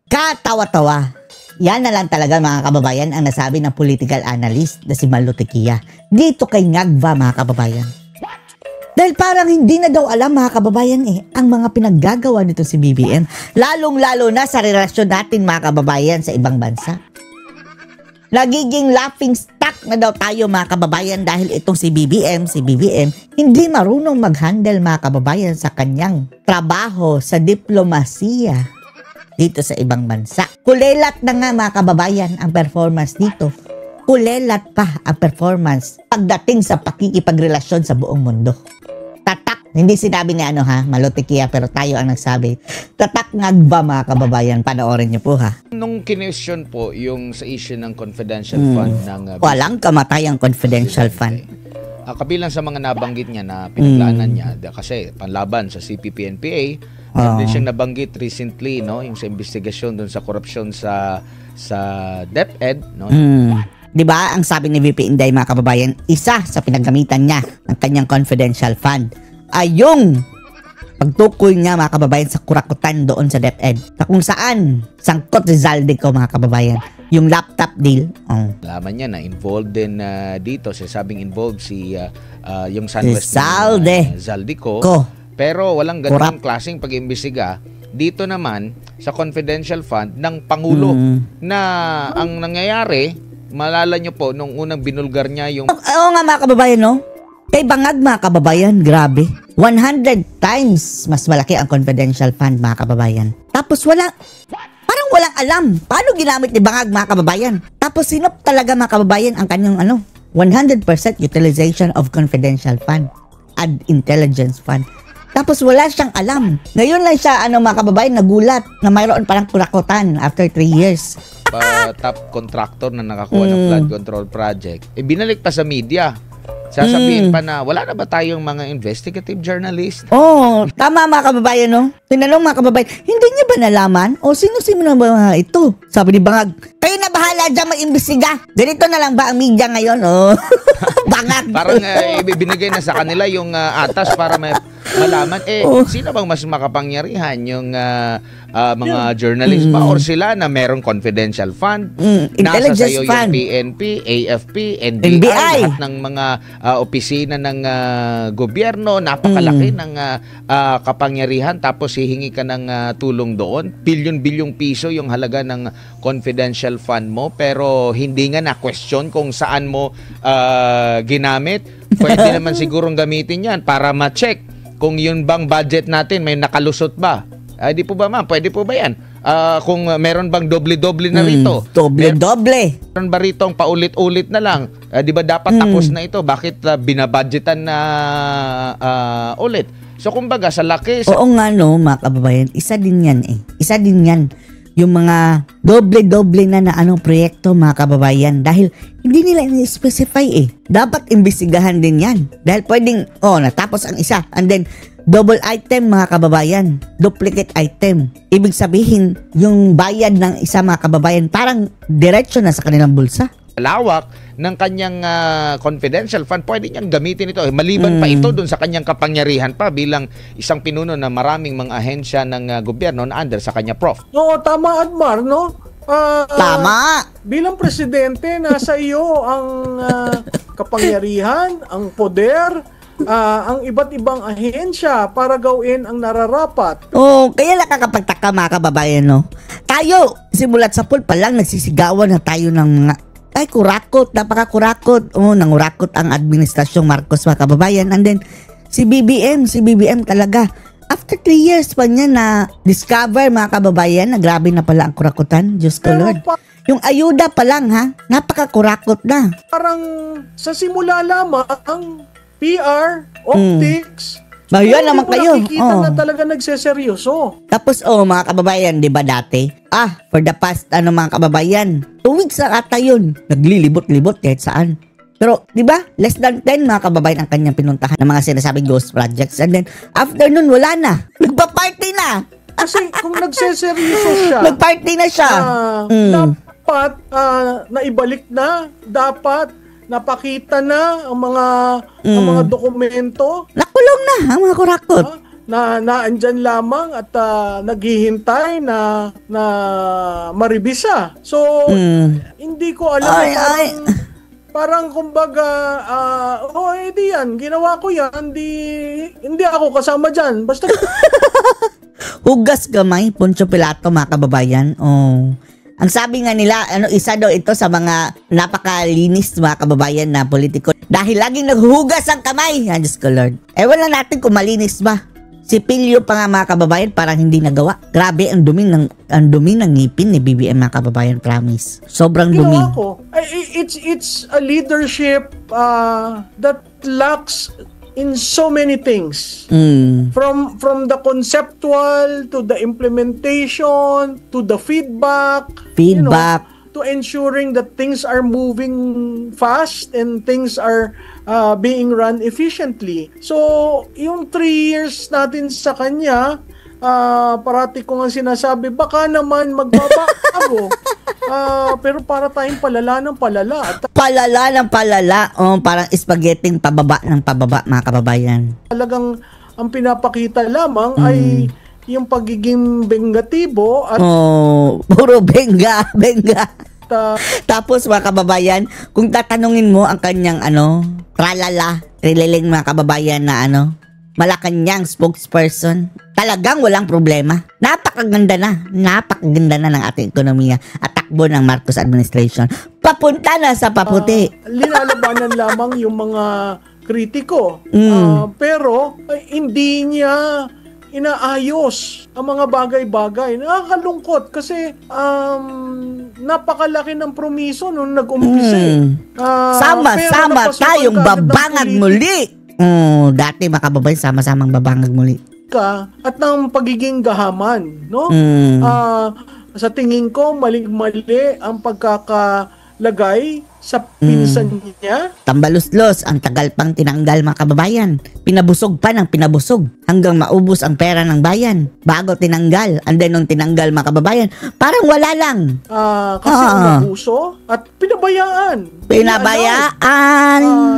Katawa-tawa. Yan na lang talaga mga kababayan ang nasabi ng political analyst na si Malu Tequia dito kay Ngagva mga kababayan. Dahil parang hindi na daw alam mga kababayan ang mga pinaggagawa nito si BBM, lalong-lalo na sa relasyon natin mga kababayan sa ibang bansa. Nagiging laughing stock na daw tayo mga kababayan dahil itong si BBM hindi marunong mag-handle mga kababayan sa kanyang trabaho sa diplomasiya dito sa ibang bansa. Kulelat na nga mga kababayan ang performance dito. Kulelat pa ang performance pagdating sa pakikipagrelasyon sa buong mundo. Tatak, hindi sinabi ni Malu Tequia, pero tayo ang nagsabi. Tatak Ngagva mga kababayan, panoorin niyo po Nung kinesyon po yung sa issue ng confidential fund ng walang kamatayang confidential fund. Kabilang sa mga nabanggit niya na pinaplanan niya kasi panlaban sa CPP-NPA, din siyang nabanggit recently yung sa investigasyon doon sa korupsyon sa DepEd, Di ba, ang sabi ni VP Inday mga kababayan, isa sa pinagamitan niya ng kanyang confidential fund ay yung pagtukoy niya mga kababayan sa kurakutan doon sa DepEd. Na kung saan sangkot si Zaldico mga kababayan, yung laptop deal. Laman niya na involved din dito, sabing involved si yung SunWest Zaldico. Pero walang ganung klaseng pag-imbestiga. Dito naman sa confidential fund ng Pangulo na ang nangyayari, malala nyo po, nung unang binulgar niya yung... Oo nga mga kababayan, Kay Bangag mga kababayan, grabe. 100 times mas malaki ang confidential fund mga kababayan. Tapos parang walang alam paano ginamit ni Bangag mga kababayan. Tapos sino talaga mga kababayan ang kanyang 100% utilization of confidential fund and intelligence fund. Tapos wala siyang alam. Ngayon lang siya mga kababayan nagulat na mayroon parang kurakutan after 3 years. Top contractor na nakakuha ng flood control project. Binalik pa sa media. Sasabihin pa na wala na ba tayong mga investigative journalist? Tama mga kababayan, Tinanong mga kababayan, hindi niya ba nalaman? Sino-sino na ba ito? Sabi ni Bangag, kayo na bahala dyan mag-imbestiga. Ganito na lang ba ang media ngayon? Bangag. Parang binigay na sa kanila yung atas para malaman. Sino bang mas makapangyarihan? Yung mga journalist ba? Or sila na merong confidential fund? Nasa sayo yung PNP, AFP, NBI, lahat ng mga opisina ng gobyerno, napakalaki ng kapangyarihan, tapos hihingi ka ng tulong doon. Bilyon-bilyong piso yung halaga ng confidential fund mo, pero hindi nga na-question kung saan mo ginamit. Pwede naman sigurong gamitin yan para ma-check kung yun bang budget natin may nakalusot ba. Di po ba ma'am? Pwede po ba yan? Kung meron bang doble-doble na rito? Doble-doble. Meron ba rito ang paulit-ulit na lang? Di ba dapat tapos na ito? Bakit binabudgetan na ulit? So kumbaga sa laki... Oo nga mga kababayan, isa din yan Isa din yan. Yung mga doble-doble na proyekto mga kababayan dahil hindi nila i-specify Dapat imbestigahan din yan. Dahil pwedeng, natapos ang isa and then double item mga kababayan, duplicate item. Ibig sabihin, yung bayad ng isa mga kababayan parang diretso na sa kanilang bulsa. Lawak ng kanyang confidential fund, pwede niyang gamitin ito. Maliban pa ito dun sa kanyang kapangyarihan pa bilang isang pinuno na maraming mga ahensya ng gobyerno na under sa kanya, Prof. Tama, Admar, Tama! Bilang presidente, nasa iyo ang kapangyarihan, ang poder, ang iba't ibang ahensya para gawin ang nararapat. Kaya nakakapagtaka mga kababayan, Tayo, simulat sa pool pa lang, nagsisigawan na tayo ng mga kurakot, napakakurakot. Nangurakot ang administrasyong Marcos mga kababayan. And then, si BBM talaga. After 3 years pa niya na discover mga kababayan na grabe na pala ang kurakutan. Diyos ko Lord. Yung ayuda pa lang napakakurakot na. Parang sa simula lamang, ang PR, optics, Yan naman kayo. Nakikita na talaga nagseseryoso. Tapos mga kababayan, di ba dati? For the past mga kababayan, 2 weeks na ata yun. Naglilibot-libot kahit saan. Pero, di ba? Less than 10 mga kababayan ang kanyang pinuntahan ng mga sinasabing ghost projects. And then, after nun, wala na. Nagpa-party na. Kasi kung nagseseryoso siya, nagparty na siya. Dapat naibalik na, dapat napakita na ang mga dokumento. Nakulong na ang mga kurakot. naandyan lamang at naghihintay na maribisa. So, hindi ko alam, parang kumbaga, di yan, ginawa ko yan, hindi ako kasama dyan. Basta Hugas kamay, Poncio Pilato, mga kababayan. Oh. Ang sabi nga nila, isa daw ito sa mga napakalinis, mga kababayan, na politiko. Dahil laging naghuhugas ang kamay. Diyos ko, Lord. Ewan lang natin kung malinis ba. Si Pilio pa nga, mga kababayan, parang hindi nagawa. Grabe, ang dumi ng ngipin ni BBM, mga kababayan, promise. Sobrang dumi. ginawa ko. It's a leadership that lacks in so many things. From the conceptual to the implementation to the feedback, to ensuring that things are moving fast and things are being run efficiently. So, yung 3 years natin sa kanya, parati ko nga sinasabi, baka naman magbabago. Pero para tayong palala ng palala. Palala ng palala. Oh, parang spaghetti pababa ng pababa, mga kababayan. Talagang ang pinapakita lamang ay yung pagiging bengatibo at puro benga. Tapos, mga kababayan, kung tatanungin mo ang kanyang tralala, trileling, mga kababayan, na Malacanang spokesperson, talagang walang problema. Napakaganda na ng ating ekonomiya at takbo ng Marcos administration. Papunta na sa paputi. Linalabanan lamang yung mga kritiko. Pero hindi niya inaayos ang mga bagay-bagay. Nakakalungkot kasi napakalaki ng promiso nung nag-umpisa. Sama-sama tayong babangag muli. Dati, makababayan, sama-samang babangag muli. At ng pagiging gahaman, no? Sa tingin ko, mali-mali ang pagkakalagay sa pinsan niya. Tambaluslos, ang tagal pang tinanggal, mga kababayan. Pinabusog pa ng pinabusog hanggang maubos ang pera ng bayan bago tinanggal. And then nung tinanggal, mga kababayan, parang wala lang. Kasi umabuso at pinabayaan.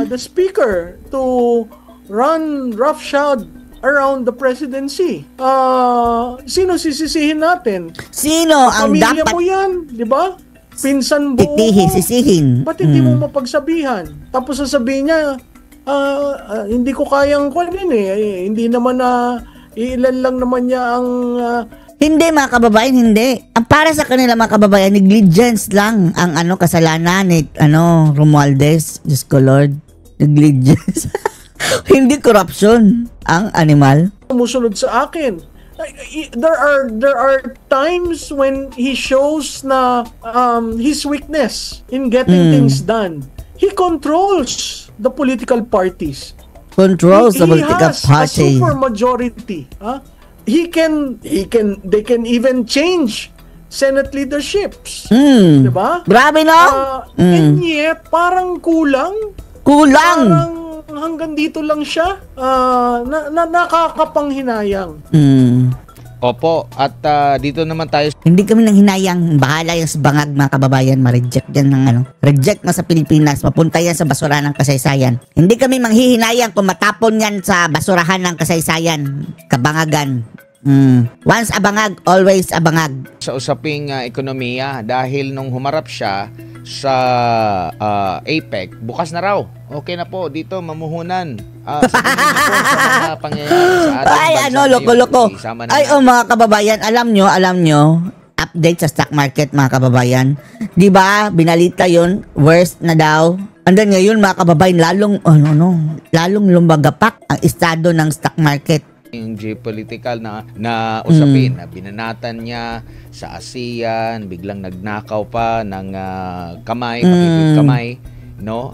The speaker to run roughshod around the presidency. Sino sisisihin natin? Sino ang pamilya dapat mo yan, di ba? Pinsan buo sisihin. Ba't hindi mo mapagsabihan? Tapos sasabihin niya, hindi ko kayang kunin hindi naman ilan lang naman niya ang hindi, mga kababayan, hindi. Ang para sa kanila, mga kababayan, negligence lang ang kasalanan ni Romualdez. Diyos ko, Lord. Negligence. Hindi corruption ang animal. Sumusunod sa akin. There are times when he shows na his weakness in getting things done. He controls the political parties. Controls the political He has party. a super majority. They can even change Senate leaderships. Diba? Grabe, no? And yet, parang kulang. Kulang. Parang hanggang dito lang siya. Nakakapanghinayang. Opo, at dito naman tayo. Hindi kami nang hinayang. Bahala yung sa bangag, mga kababayan. Ma-reject yan ng reject mo sa Pilipinas. Mapunta yan sa basurahan ng kasaysayan. Hindi kami manghihinayang kung matapon yan sa basurahan ng kasaysayan. Kabangagan. Once abangag, always abangag. Sa usaping ekonomiya, dahil nung humarap siya sa APEC, bukas na raw. Okay na po, dito mamuhunan. Sa mga pangyayari sa ating bansa. Loko-loko. Mga kababayan, alam nyo, update sa stock market, mga kababayan. Di ba, binalita yun, worst na daw. And then ngayon, mga kababayan, lalong lumagapak ang estado ng stock market. Yung geopolitical na usapin na binanatan niya sa ASEAN, biglang nagnakaw pa ng kamay, pagiging kamay, no?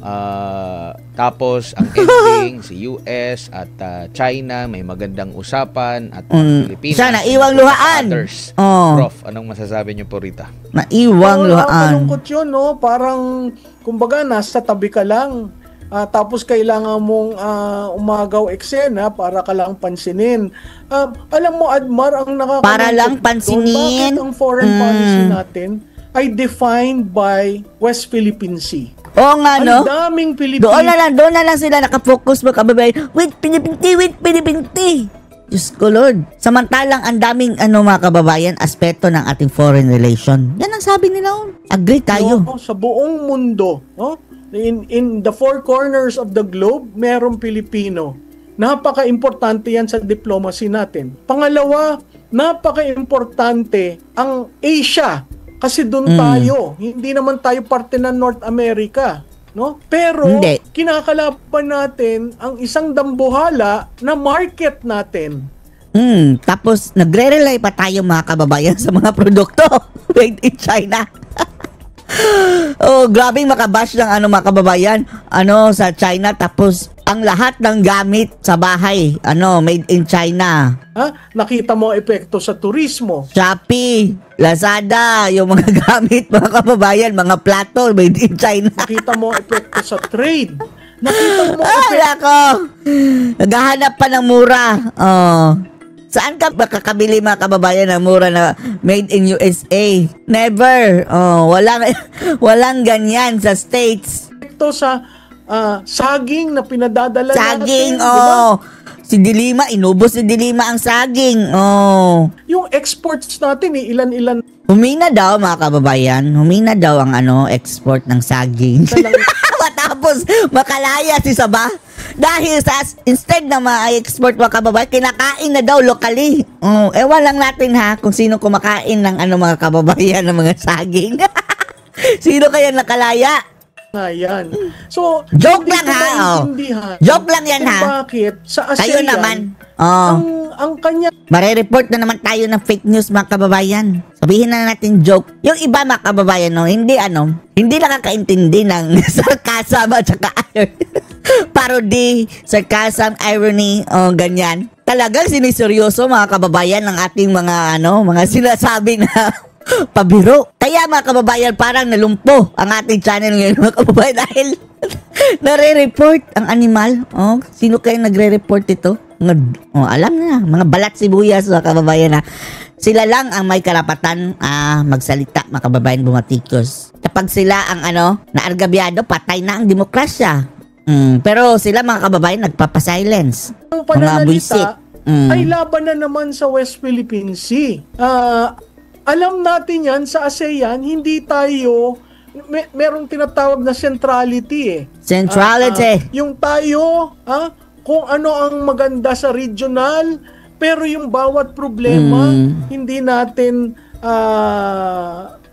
Tapos ang ending si US at China may magandang usapan at Pilipinas. Sana iwang luhaan. Prof, anong masasabi niyo po rita? Naiwang luhaan. Malungkot yun, no? Parang kumbaga nasa tabi ka lang. Tapos kailangan mong umagaw eksena para ka lang pansinin. Alam mo, Admar, ang nakakalungkot para lang pansinin. Bakit ang foreign policy natin ay defined by West Philippine Sea? Oo nga, no? Ang daming Pilipino. Doon na lang sila nakafocus, mga kababayan. Wait, pinipinti. Diyos ko Lord. Samantalang ang daming mga kababayan, aspeto ng ating foreign relation. Yan ang sabi nila. Agree tayo. No, sa buong mundo, no? In the four corners of the globe, merong Pilipino. Napaka-importante yan sa diplomacy natin. Pangalawa, napaka-importante ang Asia. Kasi doon tayo. Hindi naman tayo parte ng North America. No? Pero Hindi. kinakalaban natin ang isang dambuhala na market natin. Tapos nagre-rely pa tayo mga kababayan sa mga produkto made in China. Oh, grabing makabash ng mga kababayan sa China, tapos ang lahat ng gamit sa bahay made in China. Nakita mo ang epekto sa turismo. Shopee, Lazada, yung mga gamit mga kababayan, mga plato made in China. Nakita mo ang epekto sa trade. Nakita mo ang Ay, epekto. nako. Naghahanap pa ng mura. Saan ka makakabili mga kababayan ng mura na made in USA? Never. Walang ganyan sa States. Epekto sa saging na pinadadala Saging, natin. Diba? Si Dilima, inubos si Dilima ang saging. Yung exports natin, ilan-ilan Humina daw mga kababayan. Humina daw ang export ng saging. na lang. Matapos makalaya si Sabah. Dahil instead na ma-export mga kababayan, kinakain na daw locally. Ewan lang natin kung sino kumakain ng mga kababayan ng mga saging. Sino kaya nakalaya? Yan. So, Joke hindi lang ko ha. maintindihan Joke lang yan kung ha. bakit sa ASEAN, Kayo naman. ang kanya Marereport na naman tayo ng fake news mga kababayan. Sabihin na natin joke. Yung iba mga kababayan, hindi nakakaintindi ng sarcasm at saka parody, sarcasm, irony, ganyan. Talagang siniseryoso mga kababayan ng ating mga sinasabi na pabiro. Kaya mga kababayan, parang nalumpo ang ating channel ngayon mga kababayan dahil nare-report ang animal. Sino kaya nagre-report ito? Alam na, mga balat sibuyas mga kababayan na sila lang ang may karapatan magsalita mga kababayan bumatikos. Kapag sila ang naargabyado, patay na ang demokrasya. Pero sila mga kababayan nagpapasilence. ang Mga buisit. pananalita ay laban na naman sa West Philippine Sea. Alam natin yan sa ASEAN, hindi tayo merong tinatawag na centrality Centrality. yung tayo, kung ano ang maganda sa regional, pero yung bawat problema, hindi natin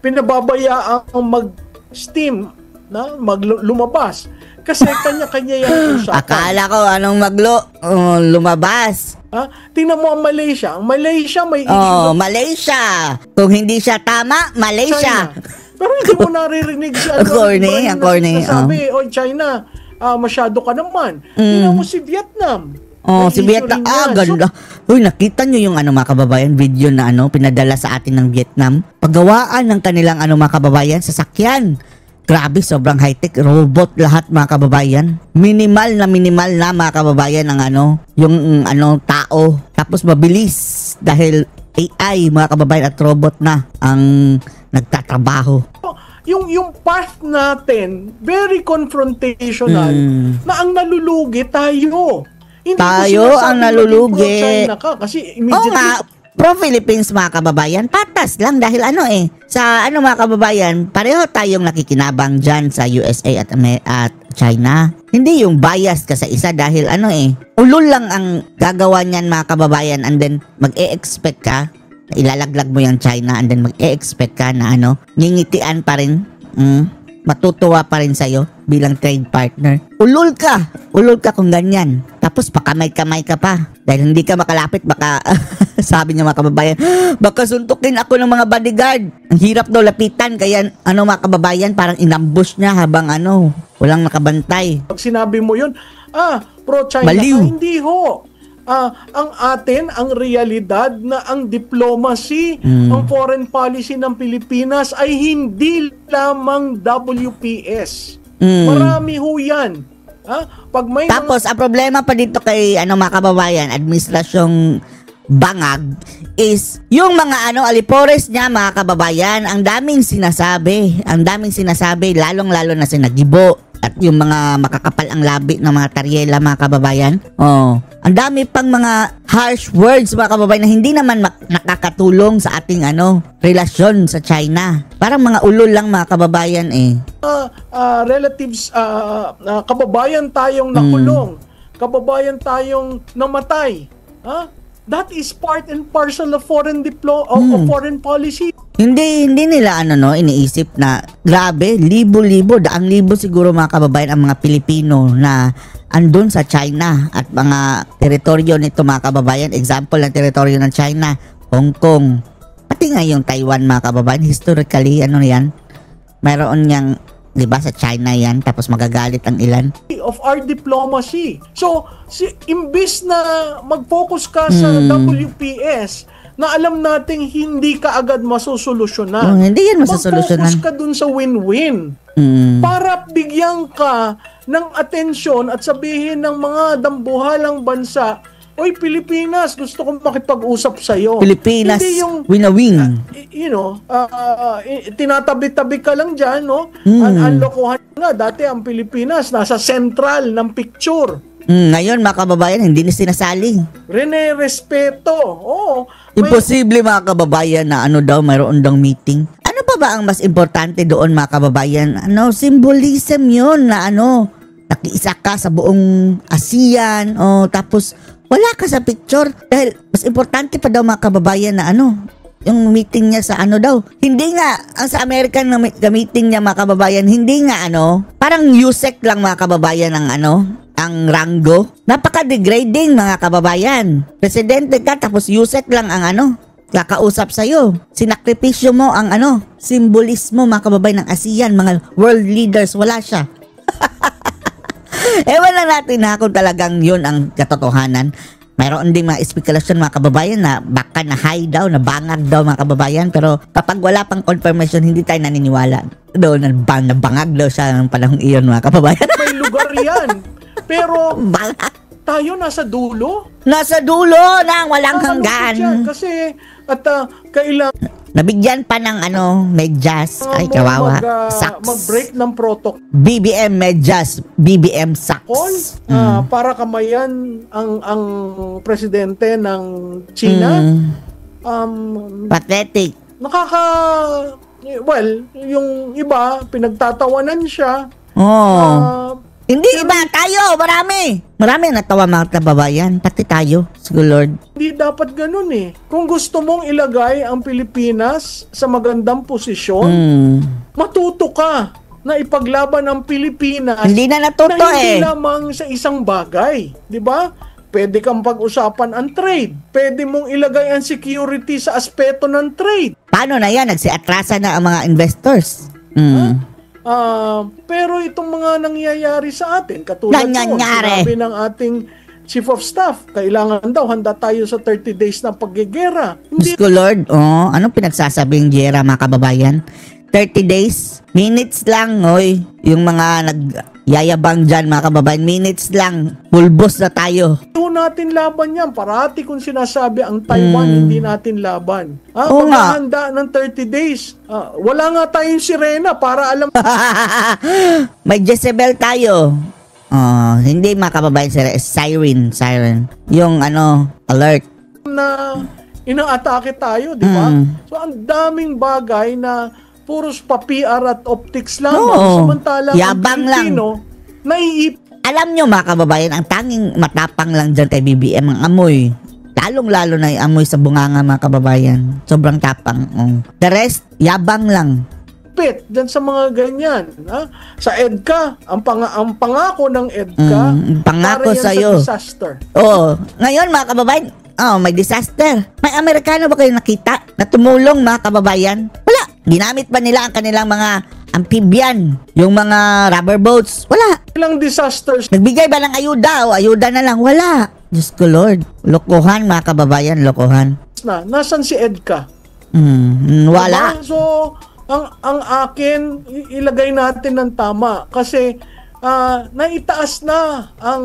pinababayaan ang mag-steam, lumabas. Kasi kanya-kanya yung usapan. Akala ko lumabas. Tingnan mo ang Malaysia. Ang Malaysia may issue Malaysia. Kung hindi siya tama, Malaysia. China. Pero hindi mo naririnig si Corny, ang corny. Sabi, China, masyado ka naman. Tingnan mo si Vietnam. May Si issue Vietnam. rin yan. Ganda. Uy, nakita nyo yung mga kababayan, video na pinadala sa atin ng Vietnam. Paggawaan ng kanilang mga kababayan, sasakyan. Grabe, sobrang high-tech. Robot lahat mga kababayan. Minimal na mga kababayan ang yung tao. Tapos mabilis dahil AI mga kababayan at robot na ang nagtatrabaho. Yung path natin, very confrontational, na ang nalulugi tayo. Hindi Tayo ko ang sinasabing nalulugi. pro-China ka kasi Oo immediately nga, pro-Philippines mga kababayan, patas lang dahil sa mga kababayan, pareho tayong nakikinabang dyan sa USA at China. Hindi yung bias ka sa isa dahil ulol lang ang gagawa niyan mga kababayan, and then mag-e-expect ka, ilalaglag mo yung China, and then mag-e-expect ka na ngingitian pa rin, matutuwa pa rin sa'yo bilang trade partner. Ulol ka kung ganyan. Tapos pakamay-kamay ka pa. Dahil hindi ka makalapit, baka sabi niya mga kababayan, baka suntukin ako ng mga bodyguard. Ang hirap daw lapitan, kaya mga kababayan, parang inambush niya habang walang nakabantay. pag sinabi mo yun, pro-China Baliw. ka, hindi ho. Ang realidad na ang diplomacy, ang foreign policy ng Pilipinas ay hindi lamang WPS. Marami ho yan. Pag may Tapos, ang problema pa dito kay mga kababayan, administrasyong bangag, is yung mga alipores niya mga kababayan, ang daming sinasabi, lalong-lalo na si Nagibo. At yung mga makakapal ang labi ng mga taryela, mga kababayan. Ang dami pang mga harsh words, mga kababayan, na hindi naman nakakatulong sa ating relasyon sa China. Parang mga ulol lang, mga kababayan relatives, kababayan tayong nakulong, kababayan tayong namatay. That is part and parcel of foreign foreign policy. Hindi nila iniisip na grabe, libo-libo, daang-libo siguro, mga kababayan, ang mga Pilipino na andun sa China at mga teritoryo nito, mga kababayan. Example ng teritoryo ng China, Hong Kong, pati nga yung Taiwan, mga kababayan. Historically, yan, mayroon niyang, di ba, sa China yan, tapos magagalit ang ilan. Of our diplomacy. So, imbis na mag-focus ka sa WPS, na alam nating hindi ka agad masusolusyonan. Hindi yan masusolusyonan. Mag-focus ka dun sa win-win. Para bigyan ka ng atensyon at sabihin ng mga dambuhalang bansa, oy, Pilipinas, gusto kong makipag-usap sa'yo. Pilipinas, hindi yung, win-a-win. Tinatabi-tabi ka lang dyan, no? Ang lokohan nga, dati ang Pilipinas, nasa central ng picture. Ngayon, mga kababayan, hindi na sinasali. Respeto. Imposible, mga kababayan, na mayroon daw meeting. Ano pa ba ang mas importante doon, mga kababayan? Symbolism yun na nakiisa ka sa buong ASEAN, tapos wala ka sa picture. Dahil mas importante pa daw, mga kababayan, na yung meeting niya sa hindi nga, ang sa American na meeting niya, mga kababayan, hindi nga parang USEC lang, mga kababayan, ang ranggo. Napaka-degrading, mga kababayan. Presidente ka, tapos USEC lang ang kakausap sa'yo. Sinakripisyo mo ang simbolismo, mga kababayan, ng ASEAN, mga world leaders, wala siya. Ewan lang natin kung talagang yun ang katotohanan. Mayroon din mga espekulasyon, mga kababayan, na baka na high daw, na bangag daw, mga kababayan. Pero kapag wala pang confirmation, hindi tayo naniniwala. Na bangag daw siya ng panahong iyon, mga kababayan. May lugar yan. Pero tayo nasa dulo. Nasa dulo ng walang hanggan. Kasi kailangan nabigyan pa ng medyas. Ay, kawawa. Saks. Mag-break ng protocol. BBM medyas. BBM saks. Para kamayan ang presidente ng China. Pathetic. Yung iba, pinagtatawanan siya. Hindi iba, tayo, marami ang natawa, mga kababayan, pati tayo, siguro Lord. Hindi dapat ganun Kung gusto mong ilagay ang Pilipinas sa magandang posisyon, matuto ka na ipaglaban ang Pilipinas. Hindi na natuto na hindi lamang sa isang bagay, di ba? Pwede kang pag-usapan ang trade. Pwede mong ilagay ang security sa aspeto ng trade. Paano na yan? Nagsiatrasa na ang mga investors. Pero itong mga nangyayari sa atin, katulad sinabi ng ating Chief of Staff, kailangan daw, handa tayo sa 30 days ng paggegera. Diyos ko Lord, anong pinagsasabing gera, mga kababayan? 30 days? Minutes lang, yung mga nagyayabang dyan, mga kababayan, minutes lang, pulbos na tayo. Natin laban yan. Parati kung sinasabi ang Taiwan, hindi natin laban. Paghahanda ng 30 days. Wala nga tayong sirena para alam. May Jezebel tayo. Hindi, mga kababayan, siren. Yung alert. Na inaatake tayo, di ba? So, ang daming bagay na puros pa-PR at optics lang. Samantalang yabang ang Pilipino, alam nyo, mga kababayan, ang tanging matapang lang dyan kay BBM ang amoy. Lalong-lalo na yung amoy sa bunganga, mga kababayan. Sobrang tapang. The rest, yabang lang. Dyan sa mga ganyan. Sa EDCA, ang pangako ng EDCA, pangako para sa'yo. sa disaster. Ngayon, mga kababayan, may disaster. May Amerikano ba kayo nakita na tumulong, mga kababayan? Wala. Ginamit ba nila ang kanilang mga amphibian, yung mga rubber boats? Wala. Ilang disasters. Nagbigay ba ng ayuda o ayuda na lang? Wala. Diyos ko Lord. Lokohan, mga kababayan, lokohan. Nasaan si EDCA? Wala. So, ang akin, ilagay natin ng tama. Kasi, naitaas na ang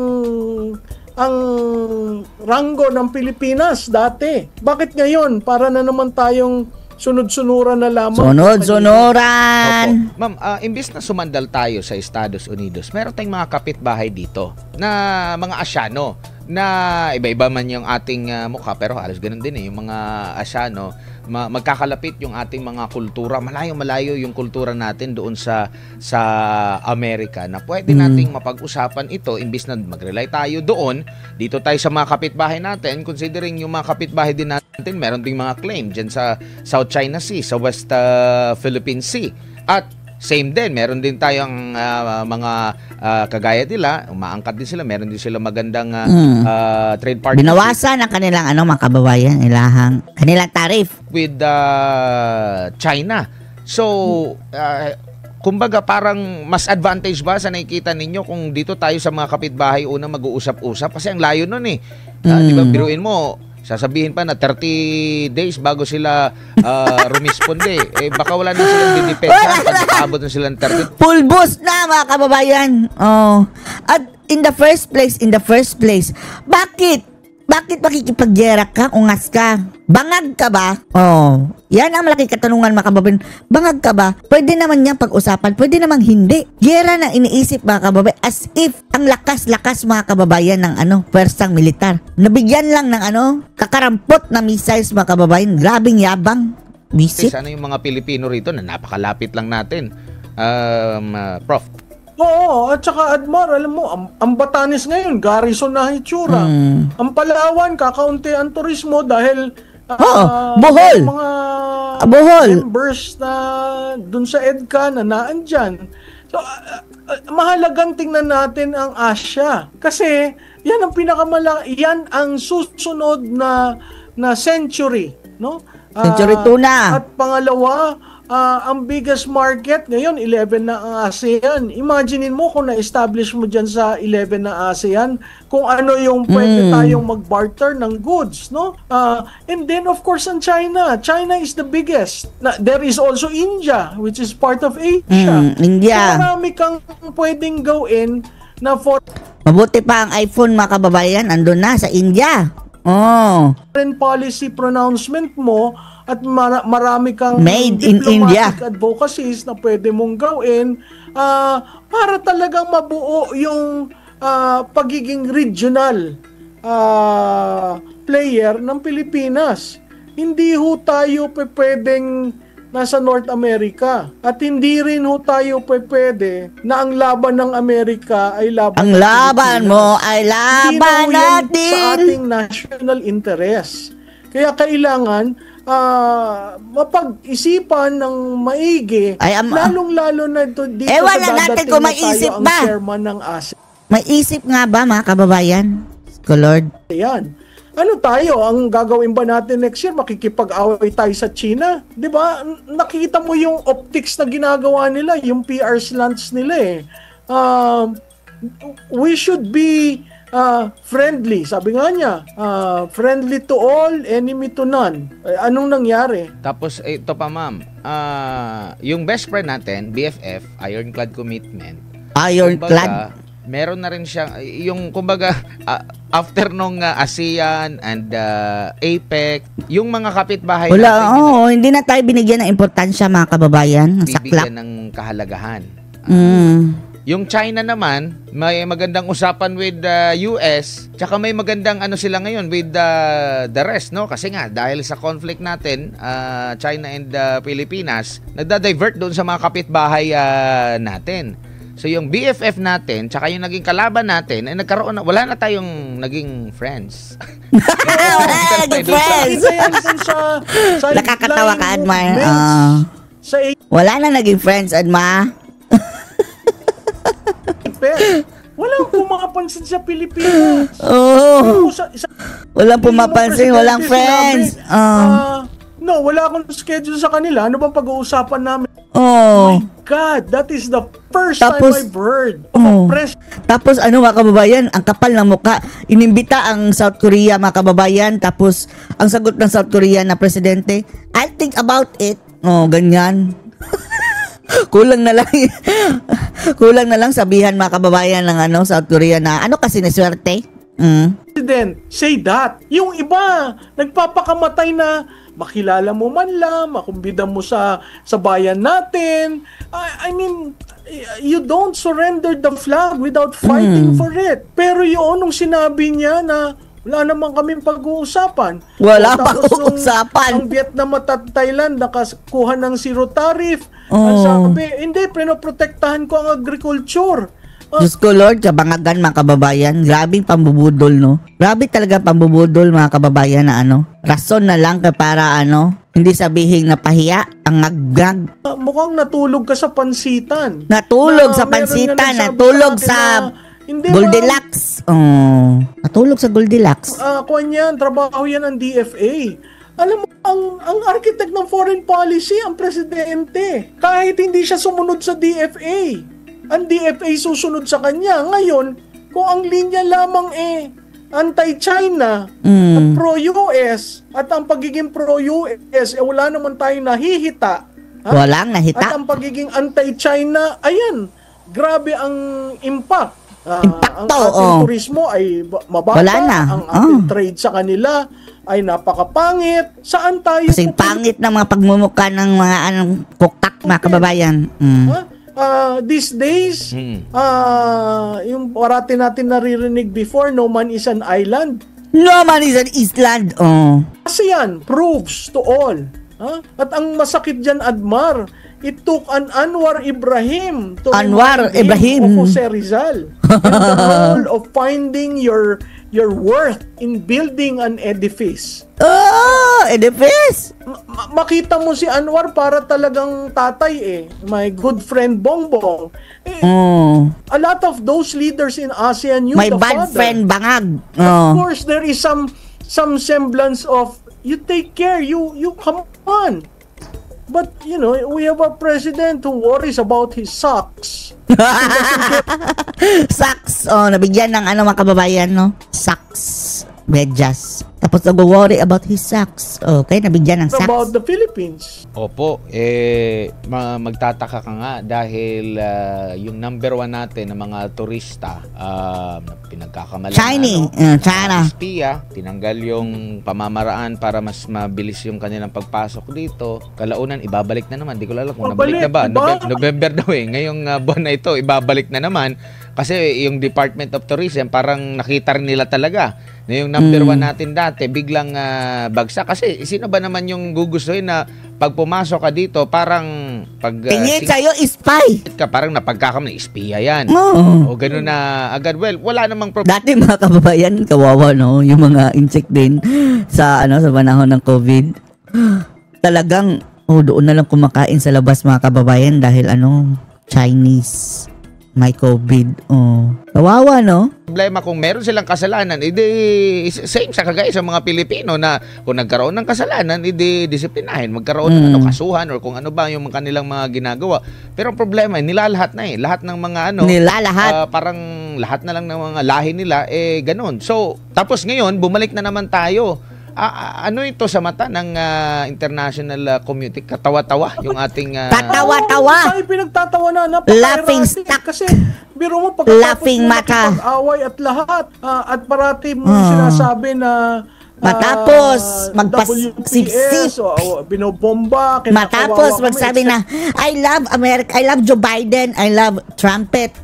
ranggo ng Pilipinas dati. Bakit ngayon? Para na naman tayong sunod-sunuran na lamang. Sunod-sunuran. Opo. Ma'am, imbis na sumandal tayo sa Estados Unidos, meron tayong mga kapitbahay dito na mga Asyano na iba-iba man yung ating mukha, pero halos ganun din yung mga Asyano, magkakalapit yung ating mga kultura, malayo-malayo yung kultura natin doon sa Amerika, na pwede nating mapag-usapan ito. Imbis na mag-rely tayo doon, dito tayo sa mga kapitbahay natin, considering yung mga kapitbahay din natin, meron ding mga claim dyan sa South China Sea, sa West Philippine Sea, at same din, meron din tayong mga kagaya nila, umaangkat din sila, meron din sila magandang trade partnership. Binawasan ang kanilang mga kababayan, kanilang tariff with China. So, kumbaga parang mas advantage ba sa nakikita ninyo kung dito tayo sa mga kapitbahay unang mag-uusap-usap? Kasi ang layo nun eh. Di ba, biruin mo, sasabihin pa na 30 days bago sila rumisponde. Baka wala na silang didepensa pag nakaabot na silang 30. Pulbos na, mga kababayan. At in the first place, bakit makikipagyera ka, ungas ka? Bangag ka ba? Yan ang malaking katanungan, mga kababayan. Bangag ka ba? Pwede naman niyang pag-usapan, pwede namang hindi. Gera na iniisip, mga kababayan, as if ang lakas-lakas, mga kababayan, ng pwersang militar. Nabigyan lang ng kakarampot na missiles, mga kababayan. Grabing yabang. Visit. Sana yung mga Pilipino rito na napakalapit lang natin. Prof. Oo, at saka Admar, alam mo, ang Batanes ngayon, garrison na hitsura. Ang Palawan, kakaunti ang turismo dahil Bohol. mga Bohol. members na dun sa EDCA na naandyan. So, mahalagang tingnan natin ang Asia. Kasi, yan ang yan ang susunod na century, no? Century 2 na. At pangalawa, ang biggest market ngayon, 11 na ang ASEAN. Imaginein mo kung na-establish mo dyan sa 11 na ASEAN, kung ano yung pwede tayong mag-barter ng goods, no? And then, of course, ang China. China is the biggest. There is also India, which is part of Asia. India. So, marami kang pwedeng gawin na Mabuti pa ang iPhone, mga kababayan, andun na sa India. foreign policy pronouncement mo, at marami kang Made in India advocacies na pwede mong gawin para talagang mabuo yung pagiging regional player ng Pilipinas. Hindi ho tayo pwedeng nasa North America, at hindi rin ho tayo pwede na ang laban ng Amerika ay laban ang ng laban Pilipinas. mo ay laban Hindi ho yan sa natin. ating national interest. Kaya kailangan mapag-isipan ng maigi, lalong-lalo na dito wala sa natin dadating kung na maisip tayo ang ba. chairman ng ASEAN. May isip nga ba, mga kababayan? Lord. Ano tayo, ang gagawin ba natin next year? Makikipag-away tayo sa China? Di ba? Nakita mo yung optics na ginagawa nila, yung PR slants nila eh. We should be friendly. Sabi nga niya, friendly to all, enemy to none. Anong nangyari? Tapos, ito pa ma'am, yung best friend natin, BFF, Ironclad Commitment. Ironclad? Meron na rin siya, yung kumbaga, after nung ASEAN and APEC, yung mga kapitbahay natin, hindi na tayo binigyan ng importansya, mga kababayan. bibigyan ng kahalagahan. Yung China naman, may magandang usapan with the US, tsaka may magandang sila ngayon with the rest, no? Kasi nga, dahil sa conflict natin, China and Pilipinas, nagda-divert doon sa mga kapitbahay natin. So yung BFF natin, tsaka yung naging kalaban natin, ay nagkaroon wala na tayong naging friends. Wala na naging friends. Nakakatawa ka, Admar. Wala na naging friends, Admar. Walang pumapansin sa Pilipinas. Walang pumapansin, walang friends. No, wala akong schedule sa kanila. Ano bang pag-uusapan namin? My God, that is the first time I've heard of a Tapos mga kababayan, ang kapal ng muka. Inimbita ang South Korea, mga kababayan. Tapos ang sagot ng South Korea na presidente, I'll think about it. Ganyan. Kulang na lang sabihan, mga kababayan, ng South Korea na kasi na swerte. President, say that. Yung iba, nagpapakamatay na makilala mo man lang, makumbida mo sa bayan natin. I mean, you don't surrender the flag without fighting for it. Pero yun, nung sinabi niya na wala naman kaming pag-uusapan. Wala Tapos pag-uusapan. Ang Vietnam at Thailand nakakuha ng zero tariff. Oh. Sabi, hindi, pinoprotektahan ko ang agriculture. Diyos ko Lord, kabangagan mga kababayan, grabing pambubudol, no? Grabe talaga pambubudol mga kababayan na rason na lang para hindi sabihin na pahiya, ang agag. Mukhang natulog ka sa pansitan. Natulog sa meron pansitan, nga nagsabi natulog atin sa na, hindi Goldilocks. Oh, natulog sa Goldilocks. Kuwan yan, trabaho yan ng DFA. Alam mo, ang architect ng foreign policy, ang presidente. Kahit hindi siya sumunod sa DFA, ang DFA susunod sa kanya. Ngayon, kung ang linya lamang anti-China at pro-US, at ang pagiging pro-US, wala naman tayong nahihita. Walang nahita. At ang pagiging anti-China, ayan, grabe ang impact. Impacto, ang ating turismo ay mababa. Wala na. Ang ating trade sa kanila ay napakapangit. Saan tayo? Kasing pangit ng mga pagmumukha ng mga kuktak mga kababayan. These days, yung parati natin naririnig before, no man is an island. No man is an island. Oh. ASEAN proves to all. At ang masakit dyan, Admar, it took an Anwar Ibrahim to Anwar remind him Ibrahim of Jose Rizal and the role of finding your worth in building an edifice. Oh, edifice. Makita mo si Anwar para talagang tatay My good friend Bongbong. A lot of those leaders in ASEAN knew My the bad father. friend Bangag. Of course, there is some semblance of you take care, you come on. But, we have a president who worries about his socks. Socks. Oh, nabigyan ng mga kababayan, no? Socks. Medyas. Tapos nag-worry about his socks. Okay, nabigyan ng socks. About the Philippines. Opo, magtataka ka nga dahil yung number 1 natin ng mga turista, pinagkakamalan China. Espiya, tinanggal yung pamamaraan para mas mabilis yung kanilang pagpasok dito. Kalaunan, ibabalik na naman. Di ko alam kung nabalik na ba. November daw ngayong buwan na ito, ibabalik na naman. Kasi yung Department of Tourism, parang nakita rin nila talaga na yung number 1 natin dati, biglang bagsak. Kasi sino ba naman yung gugustuhin na pag pumasok ka dito, parang pag... Tingin sa'yo, spy. Parang napagkakamali, espiya yan. O gano'n na agad. Well, wala namang problem. Dati mga kababayan, kawawa, no? Yung mga insect din sa panahon ng COVID. Talagang, doon na lang kumakain sa labas mga kababayan dahil Chinese. May COVID. Kawawa, no? Problema kung meron silang kasalanan, same sa kagaya sa mga Pilipino na kung nagkaroon ng kasalanan, disiplinahin, magkaroon ng kasuhan or kung ano ba yung kanilang mga ginagawa. Pero ang problema, nilalahat na lahat ng mga Nilalahat. parang lahat na lang ng mga lahi nila, ganun. So, tapos ngayon, bumalik na naman tayo. Ano ito sa mata ng international community? Katawa-tawa yung ating... Katawa-tawa! Tayo pinagtatawa na. Laughing stock. Kasi, biro mo, pagkatapos mo nakipag-away at lahat, at parati mo sinasabi na... Matapos magpasipsip, binobomba, matapos magsabi na I love America, I love Joe Biden, I love trumpet,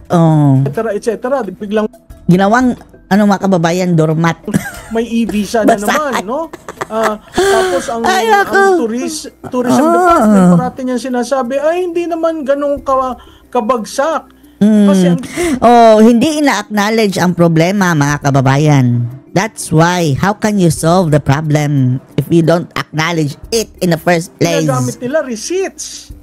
etc. Biglang ginawang mga kababayan, doormat. May e-visa na naman, no? Tapos ang tourism department parati niyang sinasabi ay hindi naman ganun kabagsak. Kasi hindi ina-acknowledge ang problema mga kababayan. That's why, how can you solve the problem if you don't acknowledge it in the first place? Ginagamit nila receipts.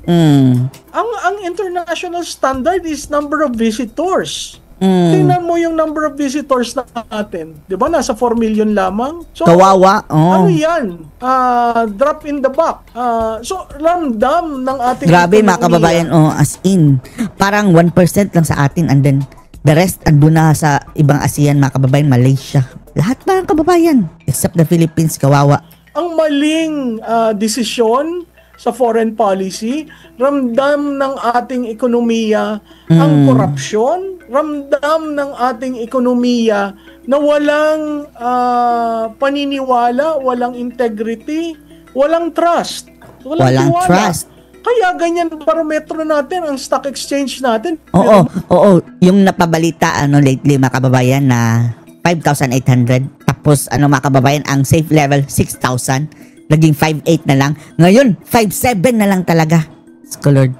Ang international standard is number of visitors. Tingnan mo yung number of visitors natin. Di ba? Nasa 4 million lamang. So, kawawa. Ano yan? Drop in the buck. So, ramdam ng ating grabe mga kababayan. As in, parang 1% lang sa atin and then the rest andun na sa ibang ASEAN mga kababayan, Malaysia. Lahat mga kababayan. Except the Philippines, kawawa. Ang maling desisyon sa foreign policy, ramdam ng ating ekonomiya ang korupsyon, ramdam ng ating ekonomiya na walang paniniwala, walang integrity, walang trust. Walang tiwala. trust. Kaya ganyan barometro natin, ang stock exchange natin. Oo. Yung napabalita, lately, mga kababayan, na 5,800. Tapos, mga kababayan, ang safe level, 6,000. Naging 5,800 na lang. Ngayon, 5,700 na lang talaga. Lord.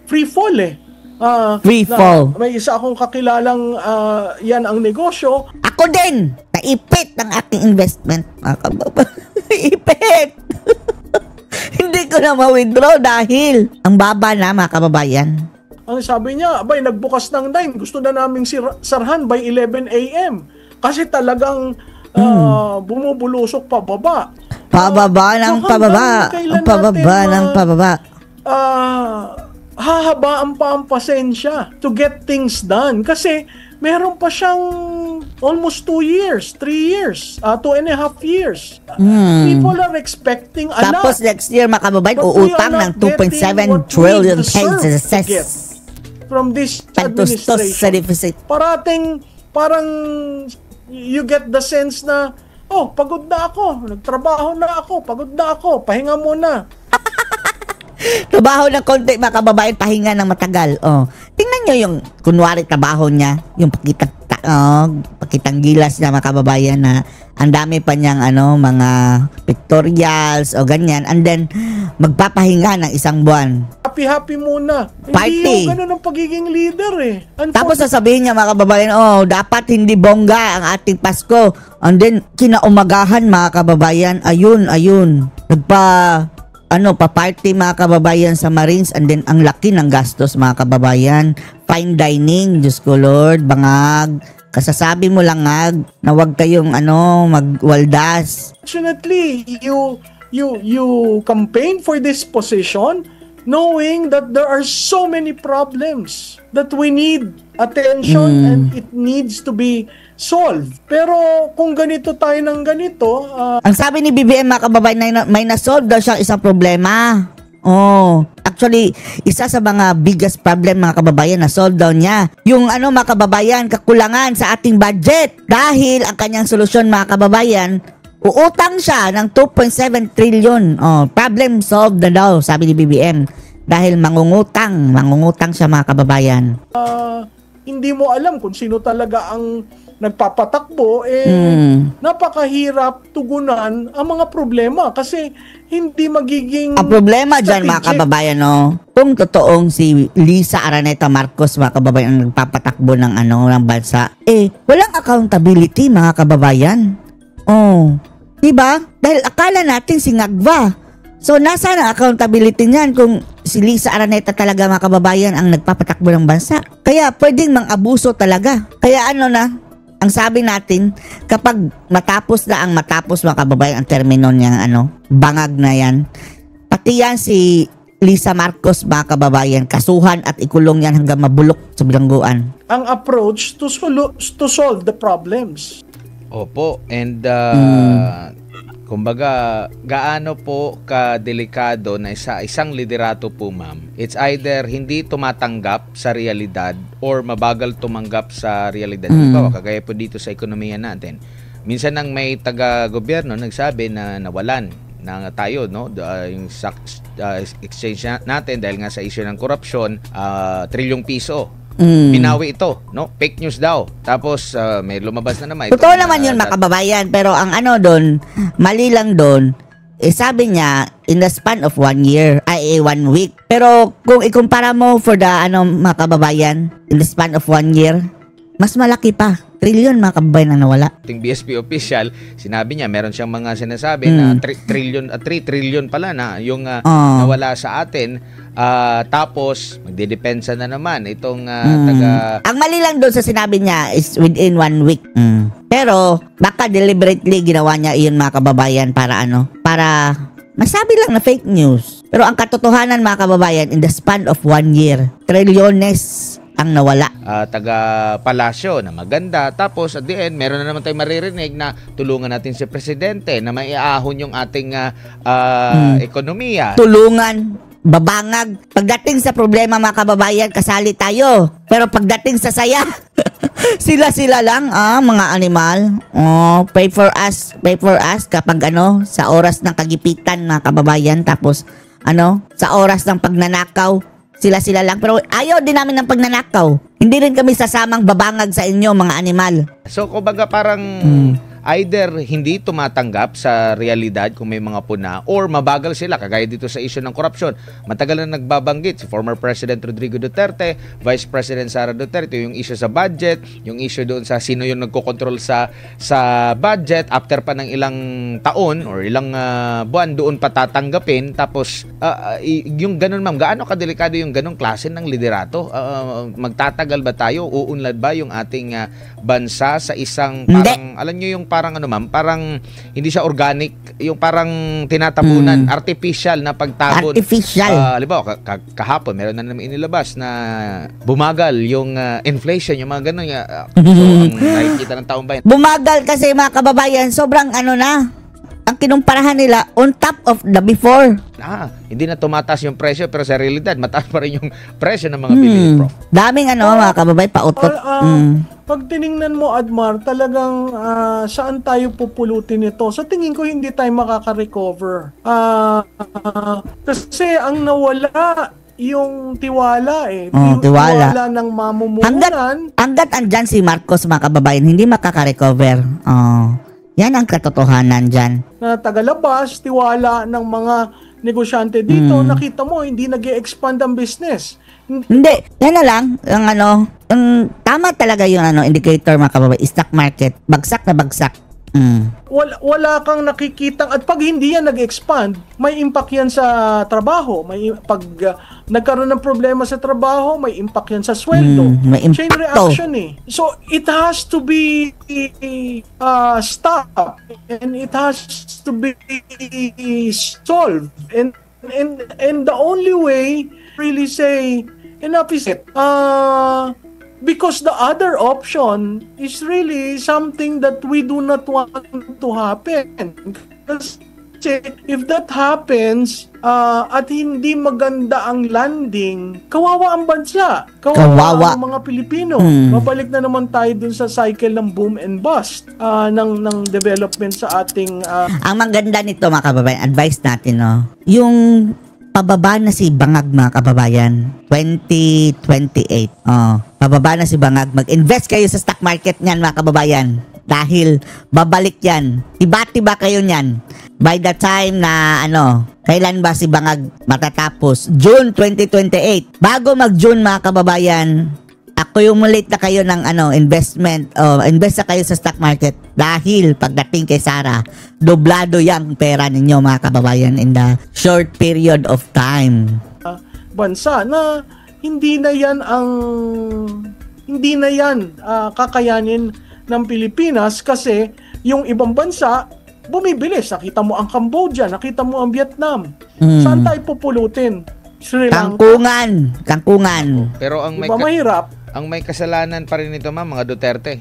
Free fall eh. Free fall. May isa akong kakilalang yan ang negosyo. Ako din! Naipit ang aking investment, mga kababayan. Naipit! Hindi ko na ma-withdraw dahil ang baba na, mga kababayan. Ang sabi niya, abay, nagbukas ng 9. Gusto na naming sarhan by 11 a.m. Kasi talagang bumubulusok pababa. Pababa ng pababa. Pababa ng pababa. Hahabaan pa ang pasensya to get things done. Kasi meron pa siyang almost 2 years, 3 years, 2.5 years. People are expecting a lot. Tapos next year, mga kababayan, But we uutang are ng not getting 2.7 what we trillion deserve to get pesos. from this Pantustos sa administration. deficit. Parang you get the sense na, pagod na ako, nagtrabaho na ako, pagod na ako, pahinga muna. Trabaho ng konti, mga kababayan, pahinga ng matagal. Tingnan nyo yung, kunwari, trabaho niya, yung pakitang gilas niya, mga kababayan, na ang dami pa niyang, mga pictorials o ganyan, and then, magpapahinga ng isang buwan. Happy muna. Party. Hindi yung ganun ang pagiging leader eh. Tapos sasabihin niya, mga kababayan, dapat hindi bongga ang ating Pasko. And then, kinaumagahan, mga kababayan, ayun, pa-party, mga kababayan, sa Marines, and then ang laki ng gastos, mga kababayan. Fine dining, Diyos ko Lord, bangag. Kasasabi mo lang na wag kayong magwaldas. Fortunately, you campaign for this position knowing that there are so many problems that we need attention and it needs to be solved. Pero kung ganito tayo ng ganito, ang sabi ni BBM, mga kababayan, may na-solve daw siyang isang problema. Actually, isa sa mga biggest problem, mga kababayan, na-solve daw niya. Yung mga kababayan, kakulangan sa ating budget. Dahil ang kanyang solusyon, mga kababayan, uutang siya ng 2.7 trillion. Problem solved na daw, sabi ni BBM. Dahil mangungutang siya, mga kababayan. Hindi mo alam kung sino talaga ang nagpapatakbo, napakahirap tugunan ang mga problema kasi hindi magiging ang problema dyan, strategic. mga kababayan, kung totoong si Lisa Araneta Marcos, mga kababayan, ang nagpapatakbo ng ng bansa, walang accountability, mga kababayan. Diba? Dahil akala natin si Ngagva. So, nasaan ang accountability niyan kung si Lisa Araneta talaga, mga kababayan, ang nagpapatakbo ng bansa? Kaya pwedeng mang-abuso talaga. Kaya ang sabi natin, kapag matapos, mga kababayan, ang termino niyang bangag na yan, pati yan si Lisa Marcos, mga kababayan, kasuhan at ikulong yan hanggang mabulok sa bilangguan. Ang approach to solve the problems. Opo, and kumbaga, gaano po kadelikado na isang liderato po, ma'am? It's either hindi tumatanggap sa realidad or mabagal tumanggap sa realidad. Halimbawa, kagaya po dito sa ekonomiya natin. Minsan nang may taga-gobyerno nagsabi na nawalan na tayo, yung exchange natin dahil nga sa issue ng korupsyon, trilyong piso. Binawi ito, fake news daw. Tapos may lumabas na naman. Totoo naman yun, mga kababayan, pero ang doon, mali lang doon, sabi niya, in the span of 1 year, 1 week. Pero kung ikumpara mo for the, mga kababayan, in the span of 1 year, mas malaki pa. Trillion, mga kababayan, ang nawala. Ating BSP official, sinabi niya, meron siyang mga sinasabi na 3 trillion pala na yung nawala sa atin. Tapos, magdidepensa na naman itong Ang mali lang doon sa sinabi niya is within 1 week. Pero, baka deliberately ginawa niya iyon, mga kababayan, para para masabi lang na fake news. Pero ang katotohanan, mga kababayan, in the span of 1 year, trilyones ang nawala. Taga-palasyo na maganda. Tapos at the end, meron na naman tayong maririnig na tulungan natin si Presidente na maiahon yung ating ekonomiya. Tulungan. babangag. Pagdating sa problema mga kababayan, kasali tayo. Pero pagdating sa saya, sila lang, mga animal. Oh, pray for us kapag sa oras ng kagipitan mga kababayan. Tapos, sa oras ng pagnanakaw, sila lang. Pero ayaw din namin ng pagnanakaw. Hindi rin kami sasamang babangag sa inyo mga animal. So, kumbaga parang either hindi tumatanggap sa realidad kung may mga puna or mabagal sila, kagaya dito sa issue ng korupsyon. Matagal na nagbabanggit si former President Rodrigo Duterte, Vice President Sara Duterte, yung issue sa budget, yung issue doon sa sino yung nagkokontrol sa budget, after pa ng ilang taon or ilang buwan doon pa tatanggapin. Tapos yung ganun ma'am, gaano kadelikado yung ganung klase ng liderato? Magtatagal ba tayo? Uunlad ba yung ating bansa sa isang parang, alam nyo yung parang ma'am, parang hindi siya organic, yung parang tinatabunan, artificial na pagtabon. Artificial. Halimbawa, kahapon, meron na namin inilabas na bumagal yung inflation, yung mga ganun. So, ang nakikita ng taong bayan. Bumagal kasi mga kababayan, sobrang ang kinumparahan nila on top of the before. Hindi na tumataas yung presyo, pero sa realidad, mataas pa rin yung presyo ng mga bilihin, Prof. Daming mga kababayan, pautot. Pag tiningnan mo, Admar, talagang saan tayo pupulutin ito? Sa tingin ko, hindi tayo makaka-recover. Kasi ang nawala, yung tiwala tiwala ng mamumuhunan. Hanggat andyan si Marcos mga kababayan, hindi makaka-recover. Yan ang katotohanan dyan. Na tagalabas, tiwala ng mga negosyante dito, nakita mo, hindi nag-e-expand ang business. Hindi. Yan na lang, tama talaga yung indicator mga kababayan, stock market, bagsak na bagsak. Wala kang nakikitang, at pag hindi yan nag-expand, may impact yan sa trabaho. Pag nagkaroon ng problema sa trabaho, may impact yan sa sweldo. May Chain reaction So, it has to be stopped and it has to be solved. And the only way really say, enough is it. Because the other option is really something that we do not want to happen. Kasi if that happens at hindi maganda ang landing, kawawa ang bansa. Kawawa ang mga Pilipino. Mabalik na naman tayo dun sa cycle ng boom and bust ng development sa ating... Ang maganda nito mga kababayan, advice natin, yung pababa na si Bangag mga kababayan, 2028. Pababa na si Bangag. Mag-invest kayo sa stock market niyan mga kababayan. Dahil babalik yan. Tiba-tiba kayo niyan. By the time na kailan ba si Bangag matatapos? June 2028. Bago mag-June mga kababayan, accumulate na kayo ng investment. Invest na kayo sa stock market. Dahil pagdating kay Sara, doblado yung pera ninyo mga kababayan in the short period of time. Bansa na hindi na yan kakayanin ng Pilipinas kasi yung ibang bansa bumibilis. Nakita mo ang Cambodia, nakita mo ang Vietnam. Saan tayo pupulutin? Sri Lanka. Kangkungan. Pero ang mahirap. Ang may kasalanan pa rin ito, ma'am, mga Duterte.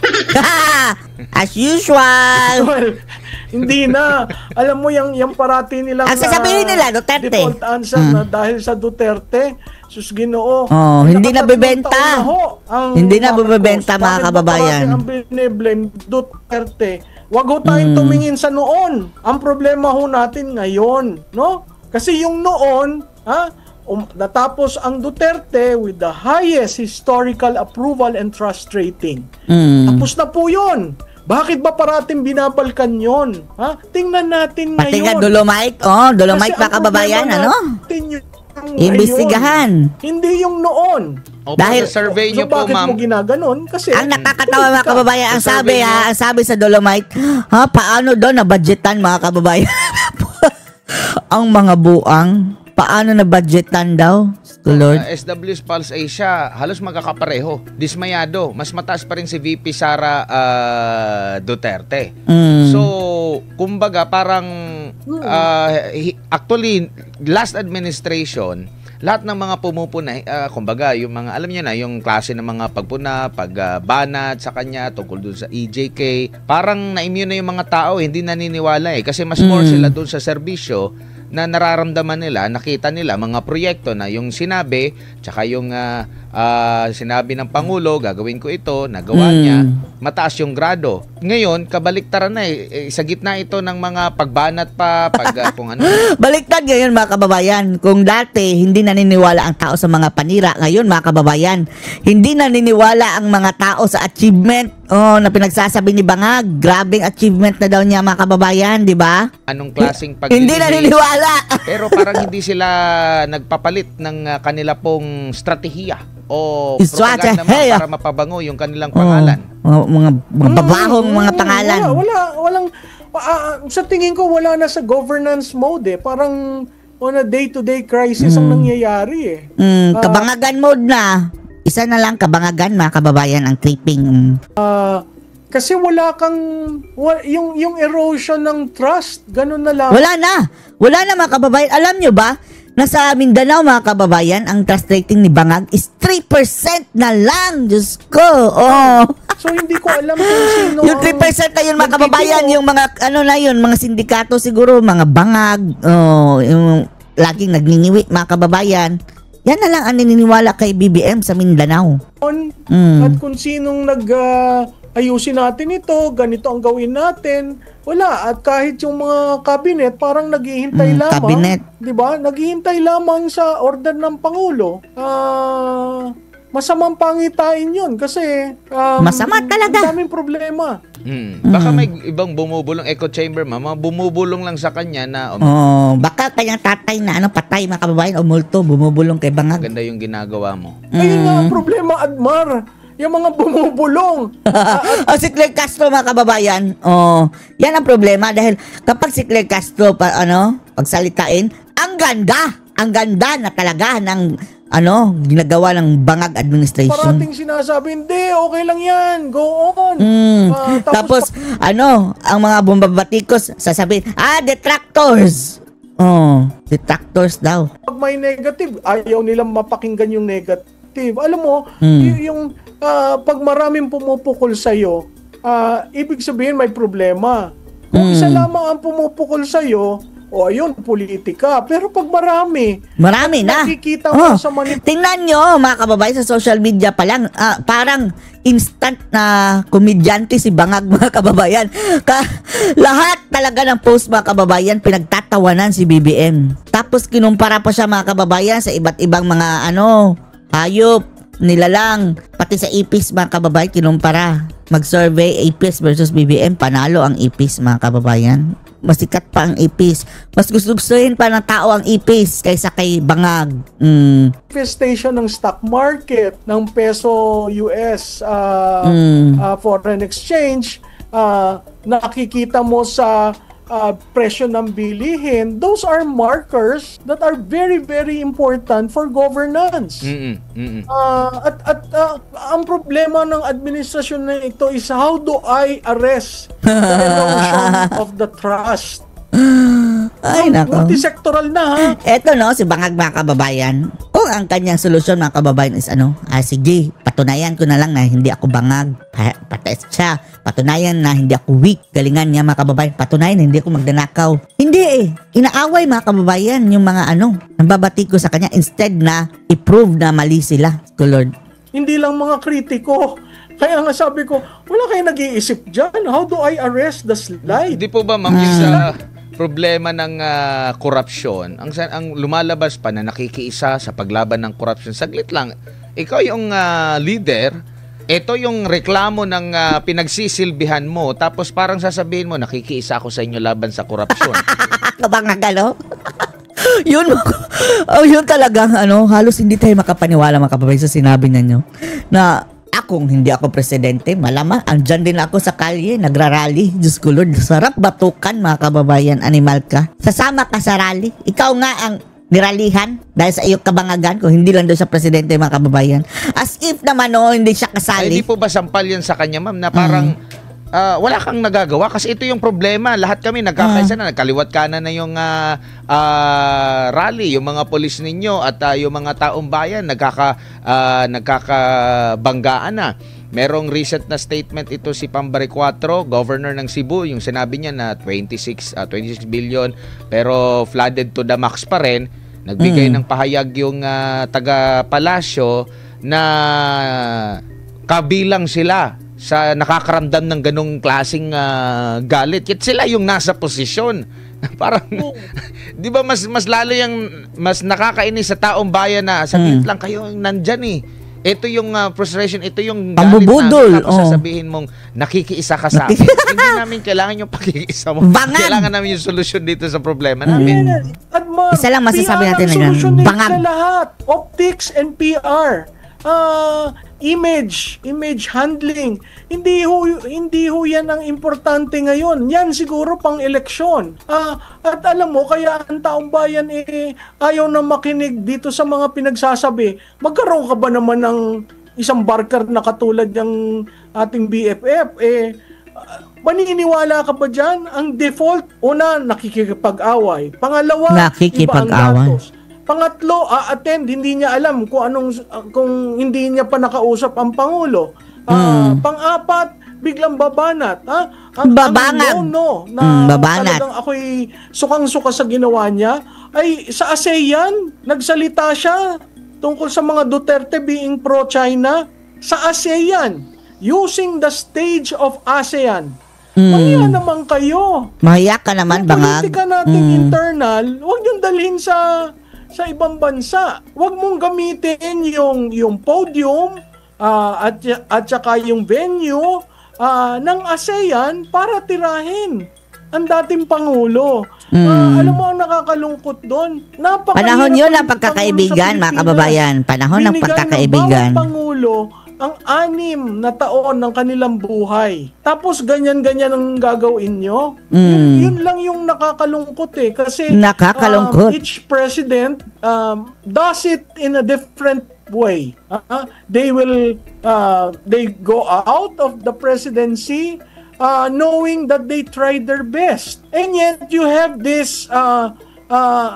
As usual. Well, hindi na. Alam mo, yung parati nilang... Ang sasabihin nila, Duterte. Default answer na dahil sa Duterte, sus Ginoo. Hindi na bibenta. Hindi na bibenta mga kababayan. Ang biniblame Duterte. Wag ho tayong tumingin sa noon. Ang problema ho natin ngayon, no? Kasi yung noon, natapos ang Duterte with the highest historical approval and trust rating. Tapos na po yun. Bakit ba parating binabalkan yun? Tingnan natin ngayon. Pati nga Dolomite. Dolomite pa kababayan, Imbestigahan. Hindi yung noon. Dahil survey niyo po, bakit ma'am. mo ginaganon? Kasi ang nakakatawa mga kababayan, ang sabi sa Dolomite, paano daw na budgetan mga kababayan? Ang mga buang. Paano na budgetan daw? Lord. SW's Pulse Asia, halos magkakapareho. Dismayado. Mas mataas pa rin si VP Sara Duterte. So, kumbaga parang actually, last administration, lahat ng mga pumupuna, kumbaga, yung mga, alam niyo na, yung klase ng mga pagpuna, pagbanat sa kanya, tungkol dun sa EJK, parang na-immune na yung mga tao, hindi naniniwala kasi mas more sila dun sa serbisyo na nararamdaman nila, nakita nila mga proyekto na yung sinabi, tsaka yung sinabi ng Pangulo, gagawin ko ito, nagawa niya, mataas yung grado. Ngayon, kabaliktaran na sa gitna ito ng mga pagbanat pa, kung ano. Baliktad ngayon mga kababayan. Kung dati hindi naniniwala ang tao sa mga panira, ngayon mga kababayan, hindi naniniwala ang mga tao sa achievement. Na pinagsasabi ni Bangag, grabing achievement na daw niya mga kababayan, di ba? Anong klaseng Hindi naniniwala. Pero parang hindi sila nagpapalit ng kanila pong strategiya o propaganda para mapabango yung kanilang pangalan. Mga babahong mga pangalan. Walang sa tingin ko wala na sa governance mode Parang on a day-to-day crisis ang nangyayari Kabangagan mode na. Isa na lang kabangagan mga kababayan ang tripping. Kasi wala kang yung erosion ng trust, ganun na lang. Wala na mga kababayan. Alam nyo ba, nasa Mindanao mga kababayan, ang trust rating ni Bangag is 3% na lang. Diyos ko. So hindi ko alam kung sino yung 3% na yun mga kababayan, yung mga mga sindikato siguro, mga Bangag, yung laging nagningiwi mga kababayan. Yan na lang ang naniniwala kay BBM sa Mindanao. At kung sinong ayusin natin ito, ganito ang gawin natin. Wala. At kahit yung mga cabinet, parang naghihintay lamang. Cabinet. Diba? Naghihintay lamang sa order ng Pangulo. Masamang pangitain yun kasi masama talaga. Daming problema. Baka may ibang bumubulong echo chamber, mga bumubulong lang sa kanya na baka kanyang tatay na patay mga kababayan o multo bumubulong kay Bangag. Ganda yung ginagawa mo. Ayun nga ang problema, Admar. Yung mga bumubulong. Si Claire Castro mga kababayan. Yan ang problema dahil kapag si Claire Castro pagsalitain, ang ganda na talaga ng ginagawa ng Bangag administration. Parating sinasabi, hindi, okay lang yan, go on. Tapos ang mga bumbabatikos sasabihin, detractors. Detractors daw. Pag may negative, ayaw nilang mapakinggan yung negative. Alam mo, yung pag maraming pumupukol sa'yo, ibig sabihin may problema. Kung isa lamang ang pumupukol sa'yo, ayun, politika. Pero pag marami na. Nakikita mo sa tingnan nyo, mga kababayan, sa social media pa lang, parang instant na komedyante si Bangag, mga kababayan. Lahat talaga ng post, mga kababayan, pinagtatawanan si BBM. Tapos kinumpara pa siya, mga kababayan, sa iba't ibang mga hayop, nilalang. Pati sa ipis, mga kababayan, kinumpara. Mag-survey, ipis versus BBM, panalo ang ipis, mga kababayan. Masikat pa ang ipis. Mas gustuhin pa ng tao ang ipis kaysa kay Bangag. Manifestation ng stock market, ng peso US, foreign exchange, nakikita mo sa presyo ng bilihin. Those are markers that are very, very important for governance. At ang problema ng administrasyon na ito is how do I arrest the erosion of the trust? Ay, nako. Multisectoral na Eto si Bangag mga kababayan. Kung ang kanyang solusyon mga kababayan is sige, patunayan ko na lang na hindi ako bangag. Patest siya. Patunayan na hindi ako weak. Galingan niya mga kababayan. Patunayan na hindi ako magdanakaw. Hindi Inaaway mga kababayan yung mga nambabati ko sa kanya instead na i-prove na mali sila. Lord. Hindi lang mga kritiko. Kaya nga sabi ko, wala kayo nag-iisip dyan. How do I arrest the slide? Hindi po ba, ma'am, yung sa problema ng korupsyon, ang lumalabas pa na nakikiisa sa paglaban ng korupsyon, saglit lang, ikaw yung leader, ito yung reklamo ng pinagsisilbihan mo, tapos parang sasabihin mo, nakikiisa ako sa inyo laban sa korupsyon. Kabangagalo? Yun talagang halos hindi tayo makapaniwala mga kababayan sa sinabi ninyo na kung hindi ako presidente, malamang andyan din ako sa kalye, nagrarally. Diyos ko Lord, sarap batukan mga kababayan, animal ka. Sasama ka sa rally. Ikaw nga ang niralihan dahil sa iyong kabangagan kung hindi lang doon siya presidente mga kababayan. As if naman hindi siya kasali. Hindi po ba sampal yan sa kanya, ma'am, na parang wala kang nagagawa kasi ito yung problema. Lahat kami nagkakaisa na, nagkaliwat kanan na yung rally, yung mga polis ninyo at yung mga taong bayan nagkakabanggaan na. Merong recent na statement ito si Pambari 4, governor ng Cebu, yung sinabi niya na 26 billion pero flooded to the max pa rin. Nagbigay ng pahayag yung taga Palasyo na kabilang sila sa nakakaramdam ng ganong klaseng galit. Yet sila yung nasa posisyon. Parang, di ba mas lalo yung mas nakakainis sa taong bayan na saglit lang kayo nandyan eh. Ito yung frustration, ito yung galit Pambubudol, namin. Tapos sasabihin mong nakikiisa ka sa amin. Hindi namin kailangan yung pakikiisa mo. Bangag! Kailangan namin yung solusyon dito sa problema namin. Isa lang masasabi natin na solusyon bangag. sa lahat. Optics and PR. Image handling. Hindi ho yan ang importante ngayon. Yan siguro pang eleksyon. At alam mo, kaya ang taong bayan ayaw na makinig dito sa mga pinagsasabi. Magkaroon ka ba naman ng isang barker na katulad ng ating BFF? Maniniwala ka ba dyan? Ang default, una, nakikipag-away. Pangalawa, Nakikipag-away. iba ang datos. Pangatlo, attend, hindi niya alam kung hindi niya pa nakausap ang Pangulo. Pang-apat, biglang babanat. Babangag. Babanat. Talagang ako'y sukang-suka sa ginawa niya. Ay, sa ASEAN, nagsalita siya tungkol sa mga Duterte being pro-China. Sa ASEAN, using the stage of ASEAN. Mahiya naman kayo. Mahiya ka naman, Yung bangag. politika nating internal, huwag niyong dalhin sa ibang bansa. Huwag mong gamitin yung podium at saka yung venue ng ASEAN para tirahin ang dating Pangulo. Alam mo ang nakakalungkot doon? Panahon yun ng pagkakaibigan, mga kababayan. Panahon ng pagkakaibigan. Ng bawat Pangulo ang 6 na taon ng kanilang buhay. Tapos ganyan-ganyan ang gagawin nyo. Yun lang yung nakakalungkot eh. Kasi Nakakalungkot. each president does it in a different way. They go out of the presidency knowing that they tried their best. And yet you have this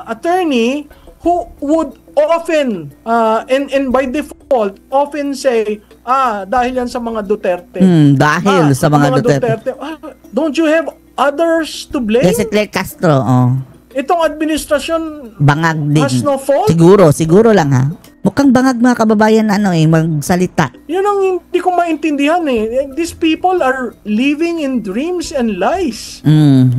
attorney who would often and by default often say dahil yan sa mga Duterte. Dahil sa mga Duterte. Don't you have others to blame? Yes, si Claire Castro, Itong administrasyon bangag din. has no fault? Siguro lang ha. Mukhang bangag, mga kababayan, magsalita. Yun ang hindi ko maintindihan eh. These people are living in dreams and lies.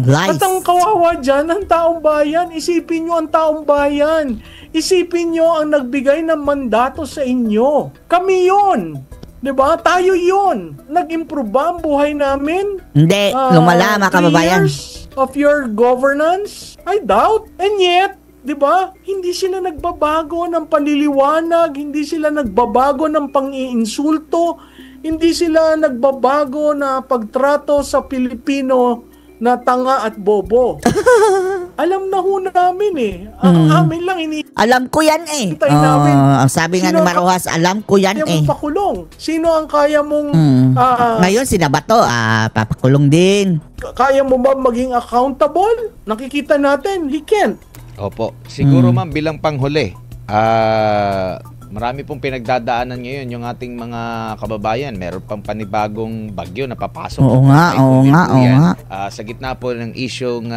Lies. At ang kawawa dyan, ang taong bayan. Isipin nyo ang taong bayan. Isipin nyo ang nagbigay ng mandato sa inyo. Kami yun. Diba? Tayo yun. Nag-improve ba ang buhay namin? Hindi, lumala, mga 3 kababayan. years of your governance? I doubt. And yet, diba? Hindi sila nagbabago ng panliliwanag, hindi sila nagbabago ng pang-iinsulto, hindi sila nagbabago na pagtrato sa Pilipino na tanga at bobo. Alam na ho namin eh. Ang amin lang Alam ko yan eh. namin. Ang sabi nga ni Marojas, alam ko yan kaya eh. mong pakulong. Sino ang kaya mong Ngayon, si Nabato, papakulong din. kaya mo ba maging accountable? Nakikita natin, he can't. Opo. Siguro ma'am, bilang panghuli, marami pong pinagdadaanan ngayon yung ating mga kababayan. Meron pang panibagong bagyo na papasok. Oo nga. Sa gitna po ng isyong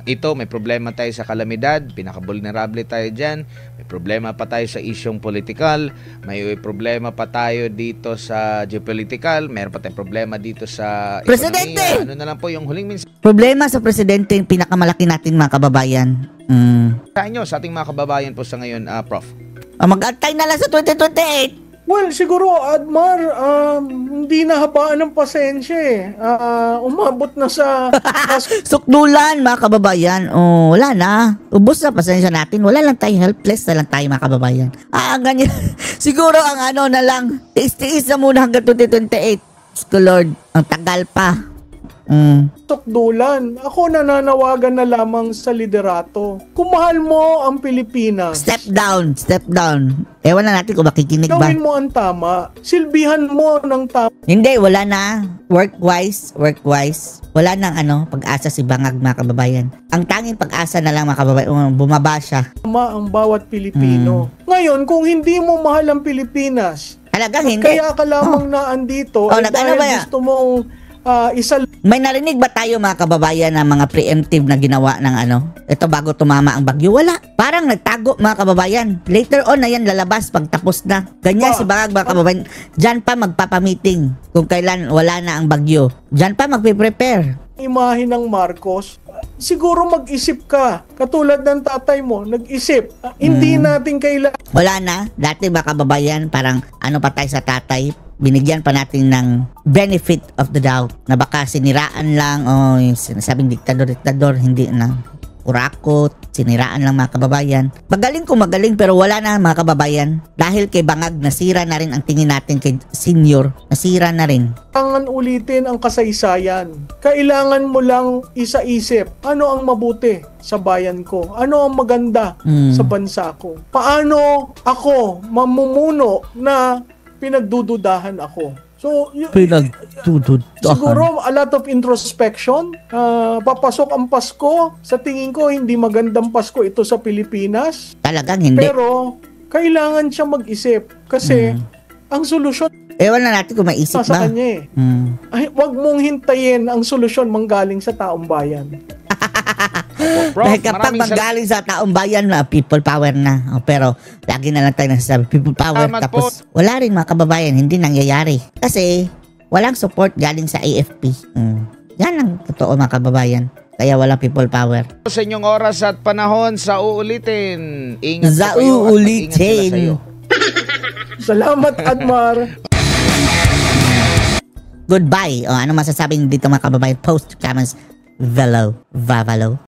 ito, may problema tayo sa kalamidad. Pinaka-vulnerable tayo dyan. May problema pa tayo sa isyong political. May problema pa tayo dito sa geopolitical. Meron pa tayong problema dito sa Presidente! ekonomiya. Ano na lang po yung huling mensahe Problema sa presidente yung pinakamalaki natin, mga kababayan. nyo sa ating mga kababayan po sa ngayon, Prof? Mag-antay na lang sa 2028. Well, siguro, Admar, hindi na habaan ng pasensya eh. Umabot na sa... Sukdulan, mga kababayan. Wala na. Ubus na pasensya natin. Wala lang tayo. Helpless na lang tayo, mga kababayan. Ganyan. Siguro ang na lang. Tiis-tiis na muna hanggang 2028. Lord, ang tagal pa. Tukdulan. Ako nananawagan na lamang sa liderato. Kung mahal mo ang Pilipinas, Step down. Ewan na natin kung makikinig ba. gawin mo ang tama. Silbihan mo ng tama Hindi, wala na. Work-wise. Wala nang pag-asa si Bangag, mga kababayan. Ang tanging pag-asa na lang, mga kababayan, bumaba siya. ang bawat Pilipino. Ngayon, kung hindi mo mahal ang Pilipinas, Talagang hindi. Kaya ka lamang na andito Oh, ay nag-ano dahil ba yan? gusto mong isa May narinig ba tayo mga kababayan ng mga preemptive na ginawa ng ano? Ito bago tumama ang bagyo? Wala. Parang nagtago mga kababayan. Later on na yan lalabas pag tapos na. Ganyan si Bangag mga kababayan. Diyan pa magpapamiting kung kailan wala na ang bagyo. Diyan pa magpe-prepare. imahe ng Marcos, siguro mag-isip ka. Katulad ng tatay mo, nag-isip. Hindi natin kailangan Wala na. Dati mga kababayan, parang ano pa tayo sa tatay, binigyan pa natin ng benefit of the doubt na baka siniraan lang o yung sinasabing diktador, hindi na kurakot, siniraan lang mga kababayan. Magaling kung magaling pero wala na mga kababayan. Dahil kay Bangag, nasira na rin ang tingin natin kay Senior. Nasira na rin. ulitin ang kasaysayan. Kailangan mo lang isa-isip, ano ang mabuti sa bayan ko? Ano ang maganda sa bansa ko? Paano ako mamumuno na pinagdududahan ako? So, siguro a lot of introspection. Papasok ang Pasko. Sa tingin ko, hindi magandang Pasko ito sa Pilipinas. Talagang hindi. Pero, kailangan siya mag-isip. Kasi, ang solusyon Ewan na natin kung maisip sa ba. kanya Ay, wag mong hintayin ang solusyon manggaling sa taong bayan. Prof, Dahil kapag maraming manggaling sa taong bayan na, people power na. Pero, lagi na lang tayo nagsasabi, people power. Salamat Tapos, wala rin mga kababayan, hindi nangyayari. Kasi, walang support galing sa AFP. Yan ang totoo mga kababayan. Kaya walang people power. sa inyong oras at panahon sa uulitin. Ingat Sa po kayo at uulitin. mag-ingat sila sa'yo. Salamat, Admar. Goodbye. O, ano masasabi dito mga kababayan? Post comments. Velo. Vavalo.